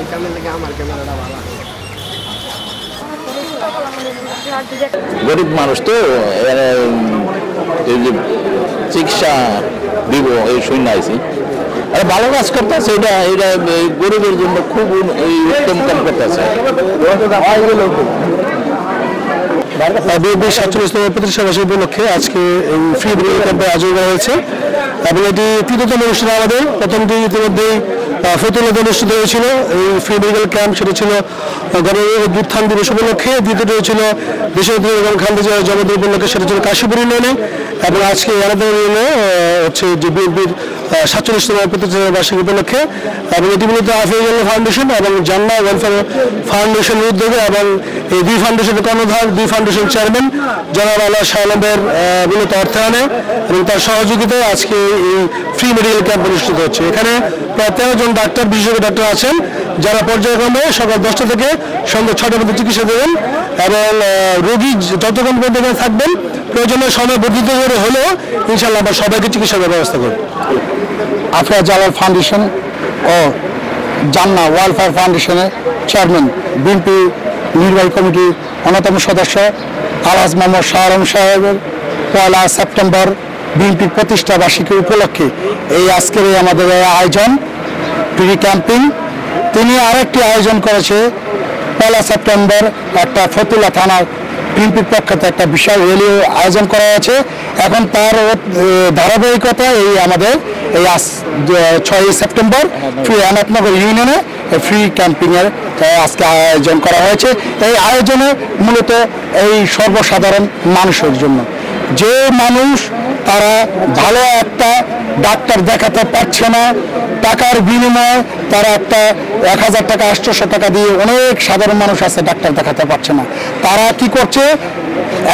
এই কারণে লাগে আমার ক্যামেরাটা ভালো। গরিব মানুষ তো এই যে চিকিৎসা দিব এই শূন্য আইসি আর ভালো কাজ করতেছে। এটা এটা গরিবের জন্য খুব উত্তম কাজ করতেছে। বিএনপির 47তম প্রতিষ্ঠা বার্ষিকী উপলক্ষে আজকে এই ফ্রি মেডিকেল ক্যাম্পের আয়োজন করা হয়েছে এবং এটি তৃতীয়তম অনুষ্ঠান আমাদের। প্রথমটি ইতিমধ্যেই ফতুল্লাতে অনুষ্ঠিত হয়েছিল এই ফ্রি মেডিকেল ক্যাম্প, সেটা ছিল গণঅভ্যুত্থান দিবস উপলক্ষে। দ্বিতীয়টি হয়েছিল দেশনেত্রী বেগম খালেদা জিয়ার জন্মদিন উপলক্ষে, সেটা ছিল কাশীপুর ইউনিয়নে। এবং আজকে আমাদের ইউনিয়নে হচ্ছে যে বিএনপির 47তম প্রতিষ্ঠা বার্ষিকী উপলক্ষে। এবং এটি মূলত আফিয়াল ফাউন্ডেশন এবং জান্না ওয়েলফেয়ার ফাউন্ডেশনের উদ্যোগে এবং এই দুই ফাউন্ডেশনের কর্ণধার, দুই ফাউন্ডেশন চেয়ারম্যান জনাব আল্লাহ শাহ আলমের মূলত অর্থায়নে এবং তার সহযোগিতায় আজকে এই ফ্রি মেডিকেল ক্যাম্প অনুষ্ঠিত হচ্ছে। এখানে প্রায় 13 জন ডাক্তার, বিশেষজ্ঞ ডাক্তার আছেন যারা পর্যায়ক্রমে সকাল 10টা থেকে সন্ধ্যা 6টার মধ্যে চিকিৎসা দেবেন এবং রোগী যতক্ষণ পর্যন্ত এখানে থাকবেন প্রয়োজনীয় সময় বর্ধিত করে হলেও ইনশাআল্লাহ আমরা সবাইকে চিকিৎসার ব্যবস্থা করব। আফিয়া জালাল ফাউন্ডেশন ও জান্না ওয়েলফেয়ার ফাউন্ডেশনের চেয়ারম্যান, বিএনপি নির্বাহী কমিটির অন্যতম সদস্য আলহাজ মোহাম্মদ শাহ আলম সাহেবের 1 সেপ্টেম্বর বিএনপির প্রতিষ্ঠা বার্ষিকী উপলক্ষে এই আজকের আমাদের আয়োজন ফ্রি ক্যাম্পিং। তিনি আরেকটি আয়োজন করেছে 1 সেপ্টেম্বর একটা ফতুল্লা থানার বিএনপির পক্ষ থেকে একটা বিশাল র্যালি আয়োজন করা হয়েছে। এখন তার ধারাবাহিকতা এই আমাদের এই 6 সেপ্টেম্বর আহমদনগর ইউনিয়নে ফ্রি ক্যাম্পিংয়ের আজকে আয়োজন করা হয়েছে। এই আয়োজনে মূলত এই সর্বসাধারণ মানুষের জন্য, যে মানুষ তারা ভালো একটা ডাক্তার দেখাতে পারছে না, টাকার বিনিময়ে তারা একটা 1000 টাকা 800 টাকা দিয়ে অনেক সাধারণ মানুষ আছে ডাক্তার দেখাতে পারছে না। তারা কি করছে,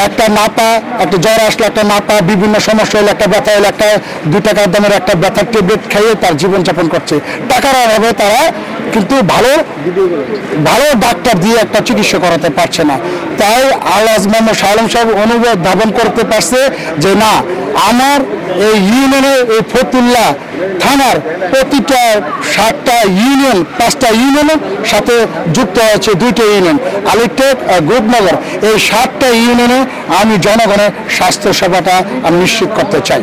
একটা নাপা, একটা জ্বর আসলে একটা নাপা, বিভিন্ন সমস্যা হলে একটা ব্যথা হলে একটা 2 টাকার দামের একটা ব্যথার ট্যাবলেট খাইয়ে তার জীবনযাপন করছে। টাকার অভাবে তারা কিন্তু ভালো ডাক্তার দিয়ে একটা চিকিৎসা করাতে পারছে না। তাই আলহাজ মোহাম্মদ শাহ আলম সাহেব অনুভব ধাবন করতে পারছে যে না, আমার এই ইউনিয়নে এই ফতুল্লা থানার প্রতিটা 7টা ইউনিয়ন, 5টা ইউনিয়নের সাথে যুক্ত হয়েছে 2টা ইউনিয়ন আলিটেক আর গ্রুপনগর। এই 7টা ইউনিয়নে আমি জনগণের স্বাস্থ্য সেবাটা আমি নিশ্চিত করতে চাই।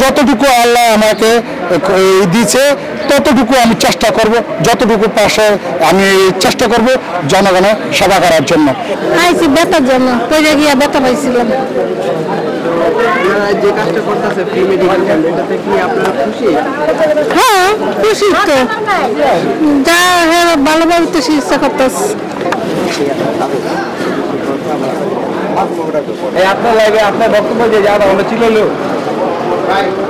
যতটুকু আল্লাহ আমাকে দিয়েছে ততটুকু আমি চেষ্টা করব, যতটুকু পাশে আমি চেষ্টা করব জনগণের সেবা করার জন্য। আইসি ব্যথার জন্য, পয়সা গিয়া ব্যথা পাইছিলাম। যে কাজটা করতেছে ফ্রি মেডিকেল ক্যাম্প, এটাতে কি আপনারা খুশি? হ্যাঁ, খুশি তো, যা ভালোভাবে তো চিকিৎসা করতেছে। আপনার লাগে আপনার বক্তব্য যে যা ভালো ছিল।